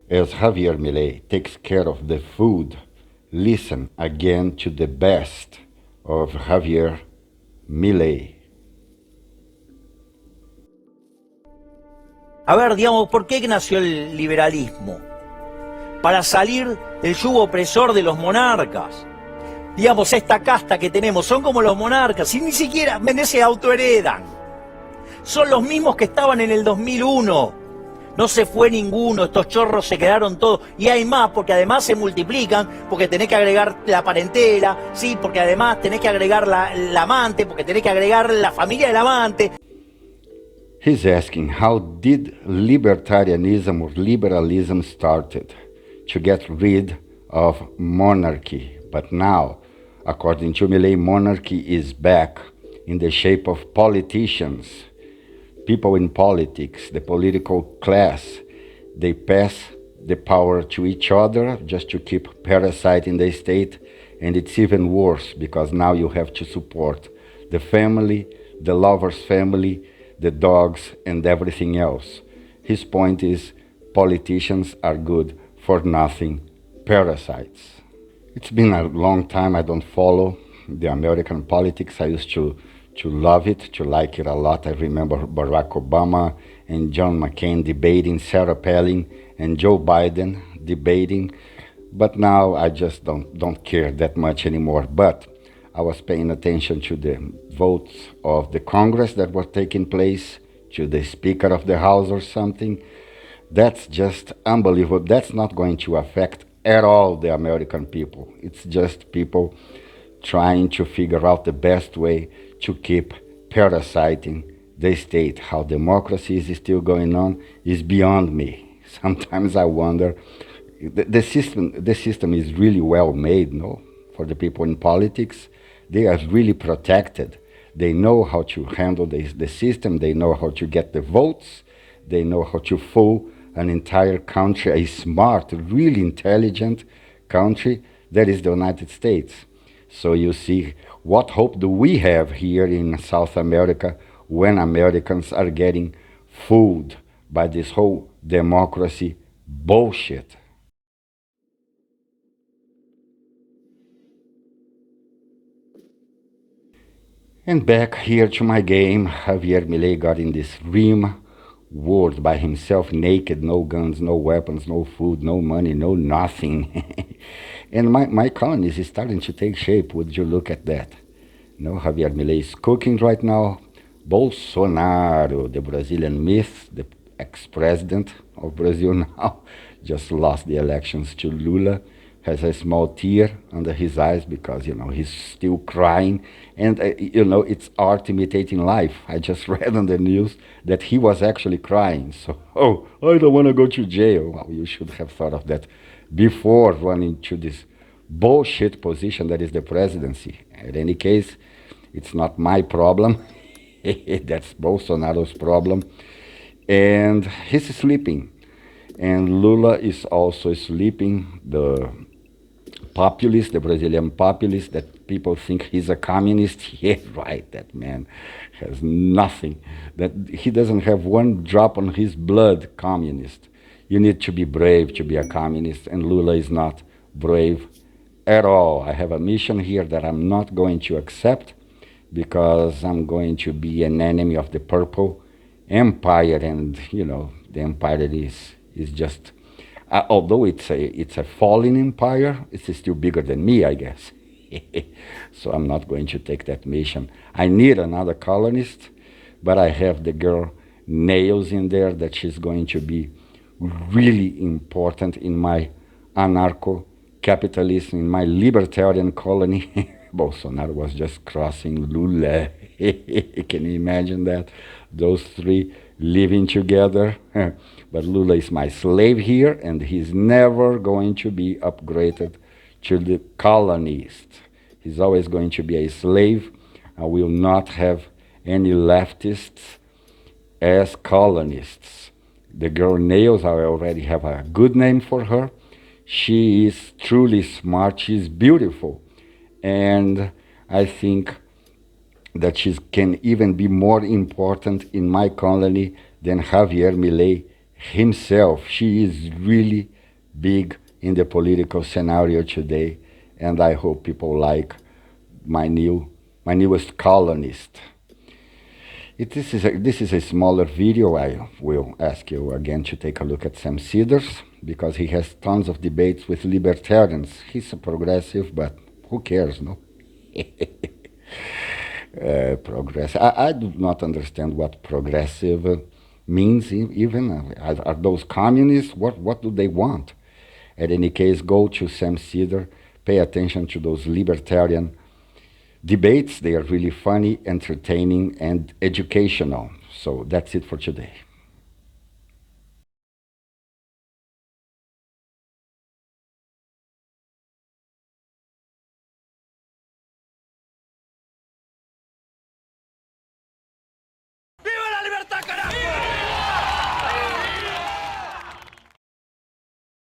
As Javier Milei takes care of the food, listen again to the best of Javier Milei. A ver, digamos, ¿por qué nació el liberalismo? Para salir del yugo opresor de los monarcas. Digamos, esta casta que tenemos son como los monarcas y ni siquiera se autoheredan. Son los mismos que estaban en el 2001. No se fue ninguno, estos chorros se quedaron todos. Y hay más, porque además se multiplican, porque tenés que agregar la parentela, sí, porque además tenés que agregar la amante, porque tenés que agregar la familia del amante. He's asking, how did libertarianism or liberalism started? To get rid of monarchy. But now, according to Milei, monarchy is back in the shape of politicians. People in politics, the political class, they pass the power to each other just to keep parasiting the state. And it's even worse because now you have to support the family, the lover's family, the dogs, and everything else. His point is politicians are good for nothing parasites. It's been a long time I don't follow the American politics. I used to love it, to like it a lot. I remember Barack Obama and John McCain debating, Sarah Palin and Joe Biden debating. But now I just don't care that much anymore. But I was paying attention to the votes of the Congress that were taking place, to the Speaker of the House or something. That's just unbelievable. That's not going to affect at all the American people. It's just people trying to figure out the best way to keep parasiting the state. How democracy is still going on is beyond me. Sometimes I wonder, the system is really well made, no? For the people in politics, they are really protected. They know how to handle the system. They know how to get the votes. They know how to fool an entire country, a smart, really intelligent country that is the United States. So you see, what hope do we have here in South America when Americans are getting fooled by this whole democracy bullshit? And back here to my game, Javier Milei got in this Rimworld by himself, naked, no guns, no weapons, no food, no money, no nothing. And my colony is starting to take shape. Would you look at that? No, Javier Milei is cooking right now. Bolsonaro, the Brazilian myth, the ex-president of Brazil now, just lost the elections to Lula, has a small tear under his eyes because, he's still crying. And, it's art imitating life. I just read on the news that he was actually crying. So, I don't want to go to jail. Well, you should have thought of that before running to this bullshit position that is the presidency. In any case, it's not my problem. That's Bolsonaro's problem. And he's sleeping. And Lula is also sleeping. The populist, the Brazilian populist, that people think he's a communist. Yeah, right, that man has nothing. That he doesn't have one drop on his blood, communist. You need to be brave to be a communist, and Lula is not brave at all. I have a mission here that I'm not going to accept because I'm going to be an enemy of the purple empire, and the empire is just, although it's a fallen empire, it's still bigger than me, I guess. So I'm not going to take that mission. I need another colonist, but I have the girl Nails in there that she's going to be really important in my anarcho-capitalist, in my libertarian colony. Bolsonaro was just crossing Lula. Can you imagine that? Those three living together. But Lula is my slave here, and he's never going to be upgraded to the colonist. He's always going to be a slave. I will not have any leftists as colonists. The girl Nails, I already have a good name for her. She is truly smart. She's beautiful. And I think that she can even be more important in my colony than Javier Milei himself. She is really big in the political scenario today, and I hope people like my newest columnist. This is a smaller video. I will ask you again to take a look at Sam Cedars, because he has tons of debates with libertarians. He's a progressive, but who cares, no? Progressive. I do not understand what progressive means even. Are those communists? What do they want? At any case, go to Sam Cedar, pay attention to those libertarian debates. They are really funny, entertaining, and educational. So that's it for today.